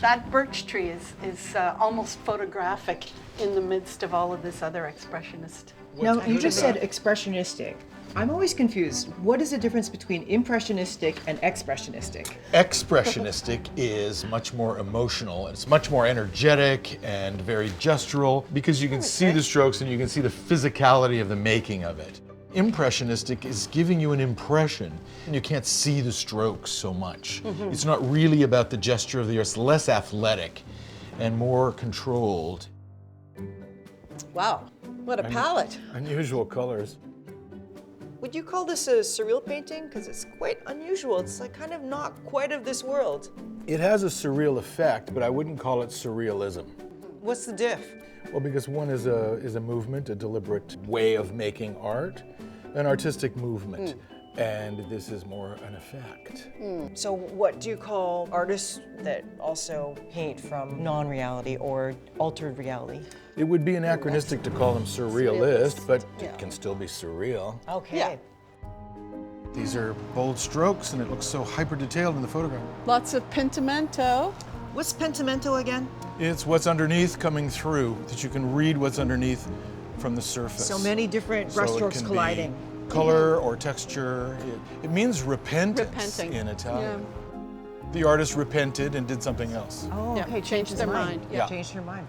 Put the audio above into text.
That birch tree is almost photographic in the midst of all of this other expressionist. Now, you just said expressionistic. I'm always confused. What is the difference between impressionistic and expressionistic? Expressionistic is much more emotional. It's much more energetic and very gestural because you can see the strokes and you can see the physicality of the making of it. Impressionistic is giving you an impression and you can't see the strokes so much. It's not really about the gesture of the artist. It's less athletic and more controlled. Wow, what a palette. Unusual colors. Would you call this a surreal painting? Because it's quite unusual. It's like kind of not quite of this world. It has a surreal effect, but I wouldn't call it surrealism. What's the diff? Well, because one is a movement, a deliberate way of making art, an artistic movement, and this is more an effect. So what do you call artists that also paint from non-reality or altered reality? It would be anachronistic to call them surrealist, but it can still be surreal. Okay. Yeah. These are bold strokes and it looks so hyper detailed in the photograph. Lots of Pentimento. What's Pentimento again? It's what's underneath coming through, that you can read what's underneath from the surface. So many different So it brushstrokes can be colliding. color or texture. It means repentance Repenting. in Italian. The artist repented and did something else. Oh, Yeah, okay, changed their mind. Yeah. Changed their mind.